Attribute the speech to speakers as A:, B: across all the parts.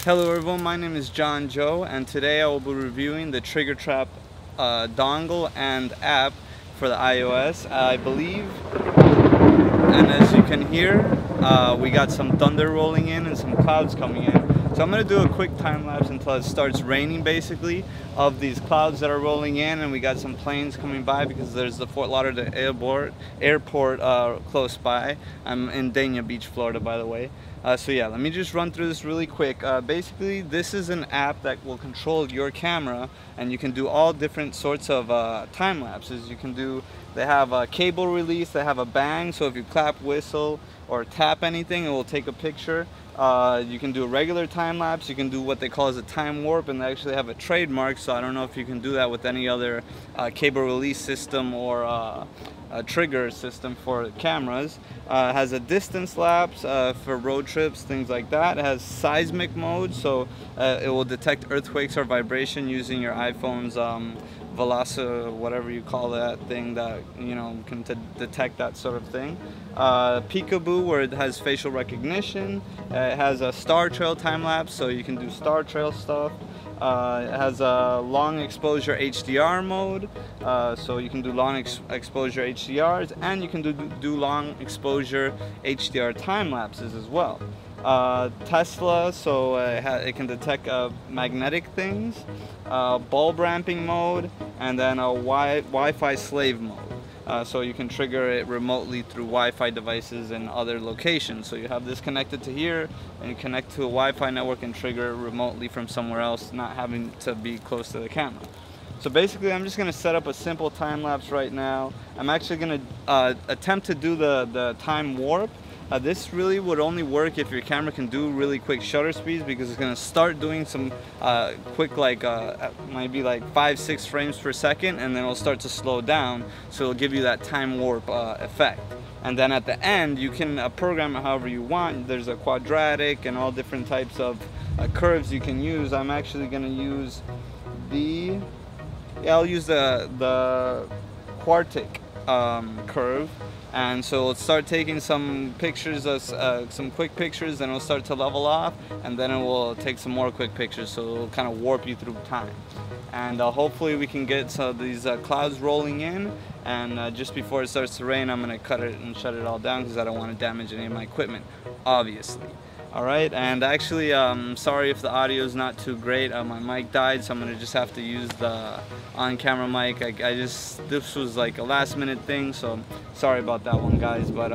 A: Hello everyone, my name is John Joe, and today I will be reviewing the Triggertrap dongle and app for the iOS, I believe. And as you can hear, we got some thunder rolling in and some clouds coming in. So I'm going to do a quick time lapse until it starts raining, basically, of these clouds that are rolling in, and we got some planes coming by because there's the Fort Lauderdale airport close by. I'm in Dania Beach, Florida, by the way. So yeah, let me just run through this really quick. Basically, this is an app that will control your camera, and you can do all different sorts of time lapses. You can do, they have a cable release, they have a bang, so if you clap, whistle, or tap anything, it will take a picture. You can do a regular time lapse, you can do what they call as a time warp, and they actually have a trademark, so I don't know if you can do that with any other cable release system or a trigger system for cameras. It has a distance lapse for road trips, things like that. It has seismic mode, so it will detect earthquakes or vibration using your iPhone's whatever you call that thing that, you know, can detect that sort of thing. Peekaboo, where it has facial recognition. It has a star trail time lapse, so you can do star trail stuff. It has a long exposure HDR mode, so you can do long exposure HDRs, and you can do long exposure HDR time lapses as well. Tesla, so it can detect magnetic things, bulb ramping mode, and then a Wi-Fi slave mode. So you can trigger it remotely through Wi-Fi devices in other locations. So you have this connected to here, and you connect to a Wi-Fi network and trigger it remotely from somewhere else, not having to be close to the camera. So basically, I'm just going to set up a simple time lapse right now. I'm actually going to attempt to do the time warp. This really would only work if your camera can do really quick shutter speeds, because it's going to start doing some quick, like might be like 5-6 frames per second, and then it'll start to slow down, so it'll give you that time warp effect. And then at the end, you can program it however you want. There's a quadratic and all different types of curves you can use. I'm actually going to use I'll use the quartic curve. And so it'll start taking some pictures, some quick pictures, then it'll start to level off, and then it will take some more quick pictures, so it'll kind of warp you through time. And hopefully we can get some of these clouds rolling in, and just before it starts to rain, I'm going to cut it and shut it all down because I don't want to damage any of my equipment, obviously. Alright, and actually, sorry if the audio is not too great. My mic died, so I'm going to just have to use the on-camera mic. This was like a last-minute thing, so sorry about that one, guys. But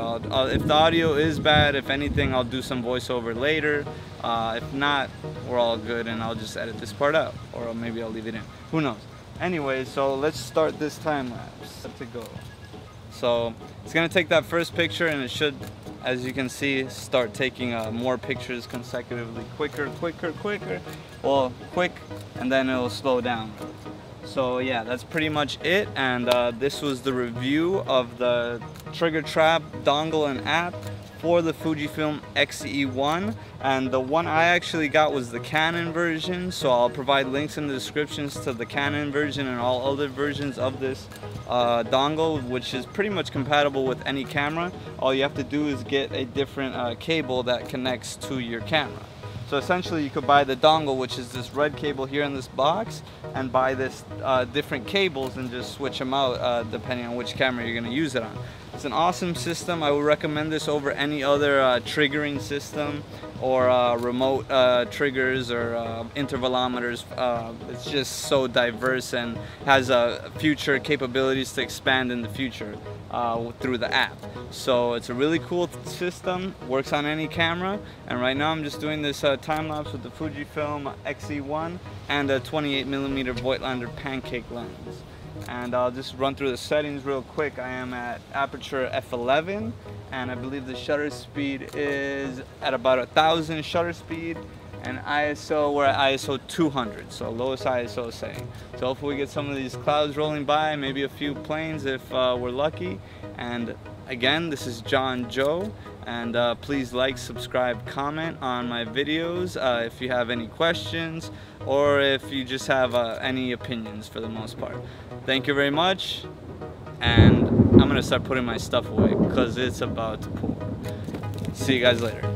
A: if the audio is bad, if anything, I'll do some voiceover later. If not, we're all good, and I'll just edit this part out, or maybe I'll leave it in. Who knows? Anyway, so let's start this time lapse. To go. So it's going to take that first picture, and it should, as you can see, start taking more pictures consecutively, quicker. Well, quick, and then it'll slow down. So yeah, that's pretty much it, and this was the review of the Triggertrap dongle and app for the Fujifilm X-E1, and the one I actually got was the Canon version, so I'll provide links in the descriptions to the Canon version and all other versions of this dongle, which is pretty much compatible with any camera. All you have to do is get a different cable that connects to your camera. So essentially, you could buy the dongle, which is this red cable here in this box, and buy this different cables and just switch them out depending on which camera you're going to use it on. It's an awesome system. I would recommend this over any other triggering system or remote triggers or intervalometers. It's just so diverse and has future capabilities to expand in the future through the app. So it's a really cool system, works on any camera, and right now I'm just doing this time lapse with the Fujifilm X-E1 and a 28mm Voigtlander pancake lens. And I'll just run through the settings real quick. I am at aperture f11, and I believe the shutter speed is at about 1000 shutter speed, and ISO, we're at ISO 200, so lowest ISO setting. So hopefully we get some of these clouds rolling by, maybe a few planes if we're lucky. And again, this is John Joe, and please like, subscribe, comment on my videos if you have any questions, or if you just have any opinions for the most part. Thank you very much, and I'm gonna start putting my stuff away because it's about to pour. See you guys later.